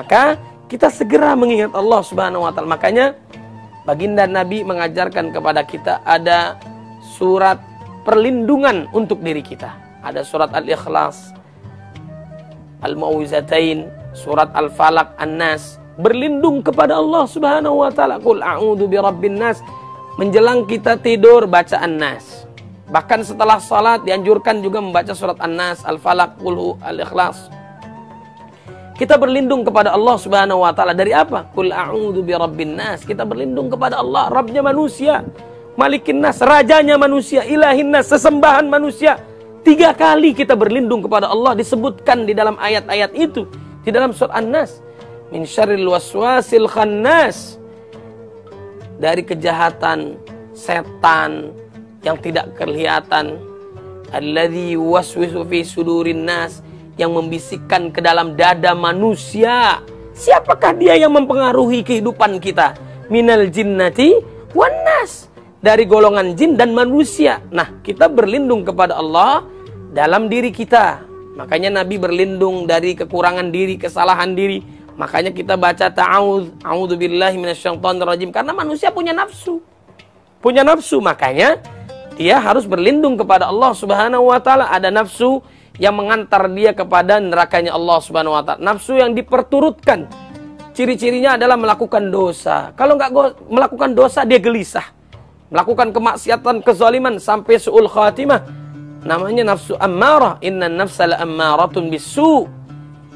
maka kita segera mengingat Allah Subhanahu wa taala. Makanya baginda Nabi mengajarkan kepada kita ada surat perlindungan untuk diri kita. Ada surat Al-Ikhlas, Al-Mu'awwizatain, surat Al-Falaq, An-Nas. Berlindung kepada Allah Subhanahu wa taala. Qul a'udzu birabbin nas. Menjelang kita tidur baca An-Nas. Bahkan setelah salat dianjurkan juga membaca surat An-Nas, Al-Falaq, Qul, Al-Ikhlas. Kita berlindung kepada Allah Subhanahu wa taala dari apa? Qul a'udzu birabbin nas. Kita berlindung kepada Allah, Rabbnya manusia, Malikin nas, rajanya manusia, Ilahin nas, sesembahan manusia. 3 kali kita berlindung kepada Allah disebutkan di dalam ayat-ayat itu, di dalam surat An-Nas. Min syarril waswasil khannas. Dari kejahatan setan yang tidak kelihatan. Alladzi waswisu fi sudurin nas, yang membisikkan ke dalam dada manusia. Siapakah dia yang mempengaruhi kehidupan kita? Minal jinnati wan nas, dari golongan jin dan manusia. Nah, kita berlindung kepada Allah dalam diri kita. Makanya Nabi berlindung dari kekurangan diri, kesalahan diri. Makanya kita baca a'udzu billahi minasyaitonir rajim, karena manusia punya nafsu. Punya nafsu, makanya dia harus berlindung kepada Allah Subhanahu wa taala. Ada nafsu yang mengantar dia kepada nerakanya Allah Subhanahu wa taala. Nafsu yang diperturutkan. Ciri-cirinya adalah melakukan dosa. Kalau nggak melakukan dosa, dia gelisah. Melakukan kemaksiatan, kezaliman sampai su'ul khatimah. Namanya nafsu ammarah. Innan nafsa la'ammaratun bisu'.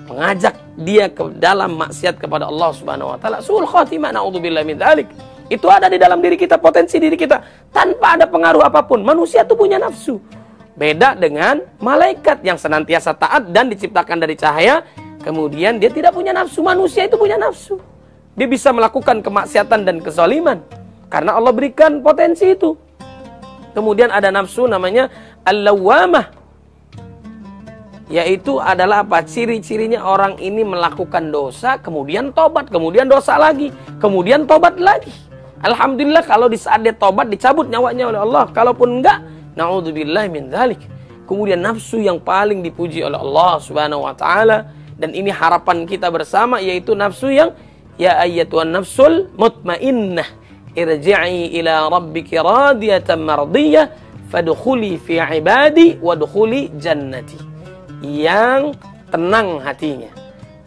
Mengajak dia ke dalam maksiat kepada Allah Subhanahu wa taala. Su'ul khatimah, na'udzubillahi min dzalik. Itu ada di dalam diri kita, potensi diri kita, tanpa ada pengaruh apapun. Manusia itu punya nafsu. Beda dengan malaikat yang senantiasa taat dan diciptakan dari cahaya. Kemudian dia tidak punya nafsu. Manusia itu punya nafsu. Dia bisa melakukan kemaksiatan dan kezaliman karena Allah berikan potensi itu. Kemudian ada nafsu namanya al-lawwamah, yaitu adalah apa? Ciri-cirinya orang ini melakukan dosa, kemudian tobat, kemudian dosa lagi, kemudian tobat lagi. Alhamdulillah kalau di saat dia tobat dicabut nyawanya oleh Allah. Kalaupun enggak, na'udzubillahi min dzalik. Kemudian nafsu yang paling dipuji oleh Allah Subhanahu wa taala, dan ini harapan kita bersama, yaitu nafsu yang ya ayyatuhan nafsul mutmainnah irji'i ila rabbiki radiyatan mardiyah fadkhuli fi ibadi wadkhuli jannati. Yang tenang hatinya,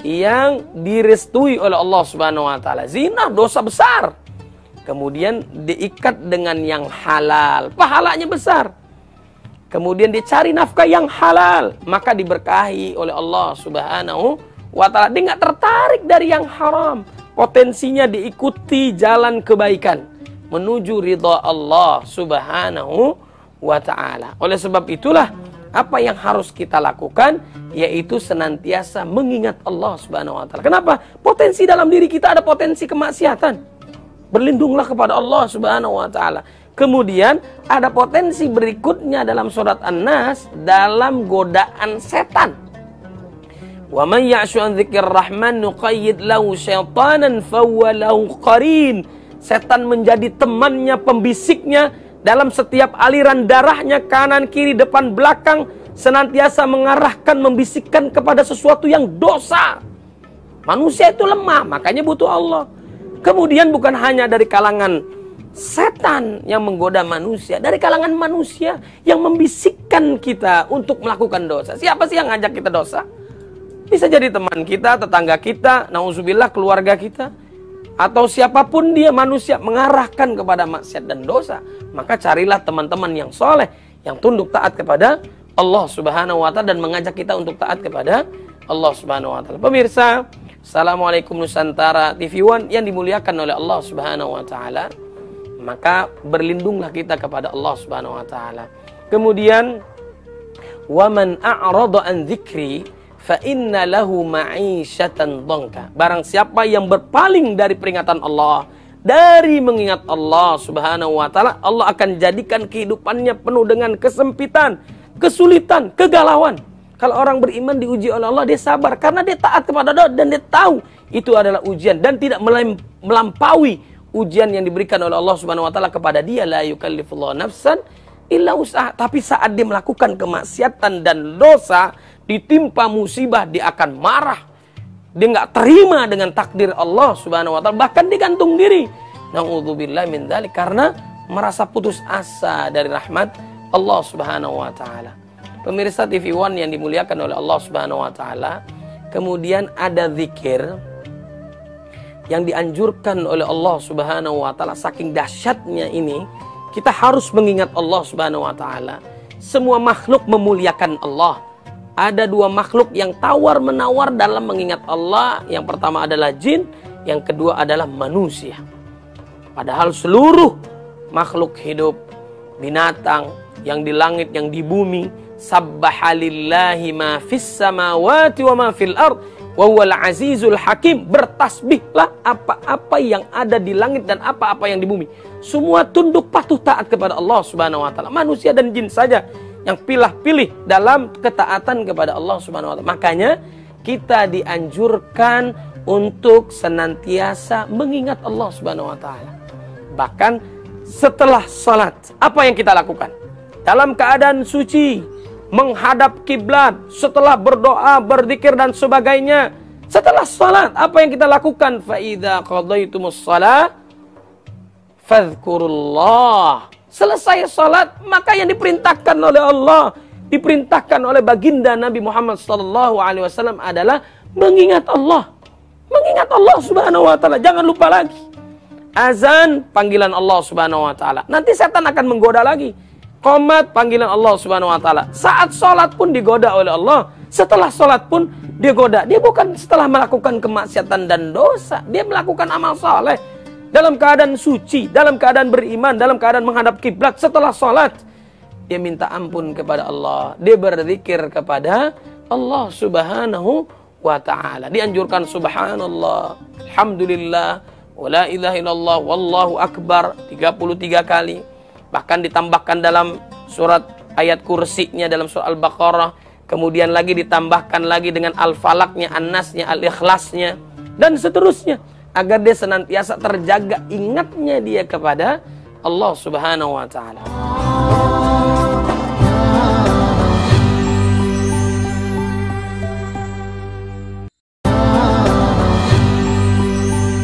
yang direstui oleh Allah Subhanahu wa taala. Zina dosa besar. Kemudian diikat dengan yang halal, pahalanya besar. Kemudian dia cari nafkah yang halal, maka diberkahi oleh Allah Subhanahu wa taala. Dia nggak tertarik dari yang haram. Potensinya diikuti jalan kebaikan menuju ridha Allah Subhanahu wa taala. Oleh sebab itulah apa yang harus kita lakukan, yaitu senantiasa mengingat Allah Subhanahu wa taala. Kenapa? Potensi dalam diri kita ada potensi kemaksiatan. Berlindunglah kepada Allah Subhanahu wa taala. Kemudian ada potensi berikutnya dalam surat An-Nas, dalam godaan setan. Wa may ya'shu an dzikrir rahman nuqayyid lahu syaitanan fahuwa lahu qarin. Setan menjadi temannya, pembisiknya dalam setiap aliran darahnya, kanan, kiri, depan, belakang, senantiasa mengarahkan, membisikkan kepada sesuatu yang dosa. Manusia itu lemah, makanya butuh Allah. Kemudian bukan hanya dari kalangan setan yang menggoda manusia, dari kalangan manusia yang membisikkan kita untuk melakukan dosa. Siapa sih yang ngajak kita dosa? Bisa jadi teman kita, tetangga kita, nauzubillah keluarga kita, atau siapapun dia, manusia mengarahkan kepada maksiat dan dosa. Maka carilah teman-teman yang soleh, yang tunduk taat kepada Allah Subhanahu wa taala dan mengajak kita untuk taat kepada Allah Subhanahu wa taala. Pemirsa, Assalamualaikum Nusantara TV One yang dimuliakan oleh Allah Subhanahu wa taala. Maka berlindunglah kita kepada Allah Subhanahu wa taala. Kemudian wa man a'rada an dzikri fa inna lahu ma'isyatan dhanka. Barang siapa yang berpaling dari peringatan Allah, dari mengingat Allah Subhanahu wa taala, Allah akan jadikan kehidupannya penuh dengan kesempitan, kesulitan, kegalauan. Kalau orang beriman diuji oleh Allah, dia sabar karena dia taat kepada Allah dan dia tahu itu adalah ujian dan tidak melampaui ujian yang diberikan oleh Allah Subhanahu wa taala kepada dia. La yukallifullahu nafsan illa wus'aha. Tapi saat dia melakukan kemaksiatan dan dosa, ditimpa musibah, dia akan marah. Dia nggak terima dengan takdir Allah Subhanahu wa taala, bahkan digantung diri. Nauzubillah min dzalik, karena merasa putus asa dari rahmat Allah Subhanahu wa taala. Pemirsa TV One yang dimuliakan oleh Allah Subhanahu wa taala, kemudian ada zikir yang dianjurkan oleh Allah Subhanahu wa taala. Saking dahsyatnya ini, kita harus mengingat Allah Subhanahu wa taala. Semua makhluk memuliakan Allah. Ada dua makhluk yang tawar-menawar dalam mengingat Allah. Yang pertama adalah jin, yang kedua adalah manusia. Padahal seluruh makhluk hidup, binatang yang di langit, yang di bumi, sabbahalillahi ma fis samawati wa ma fil ard wa huwal azizul hakim. Bertasbihlah apa-apa yang ada di langit dan apa-apa yang di bumi. Semua tunduk patuh taat kepada Allah Subhanahu wa taala. Manusia dan jin saja yang pilih-pilih dalam ketaatan kepada Allah Subhanahu wa taala. Makanya kita dianjurkan untuk senantiasa mengingat Allah Subhanahu wa taala. Bahkan setelah salat, apa yang kita lakukan? Dalam keadaan suci, menghadap kiblat, setelah berdoa, berzikir dan sebagainya. Setelah salat, apa yang kita lakukan? Fa idza qadaitumus shalah fadhkurullah. Selesai salat, maka yang diperintahkan oleh Allah, diperintahkan oleh baginda Nabi Muhammad SAW adalah mengingat Allah. Mengingat Allah Subhanahu wa taala, jangan lupa lagi. Azan, panggilan Allah Subhanahu wa taala. Nanti setan akan menggoda lagi. Qomat, panggilan Allah Subhanahu wa taala. Saat sholat pun digoda oleh Allah. Setelah sholat pun digoda. Dia bukan setelah melakukan kemaksiatan dan dosa, dia melakukan amal saleh. Dalam keadaan suci, dalam keadaan beriman, dalam keadaan menghadap kiblat. Setelah sholat, dia minta ampun kepada Allah. Dia berzikir kepada Allah Subhanahu wa ta'ala. Dianjurkan subhanallah, alhamdulillah, wa la ilaha illallah, wallahu akbar 33 kali. Bahkan ditambahkan dalam surat ayat kursinya dalam surah Al-Baqarah. Kemudian lagi ditambahkan lagi dengan Al-Falaknya, An-Nasnya, Al-Ikhlasnya, dan seterusnya. Agar dia senantiasa terjaga ingatnya dia kepada Allah Subhanahu wa ta'ala.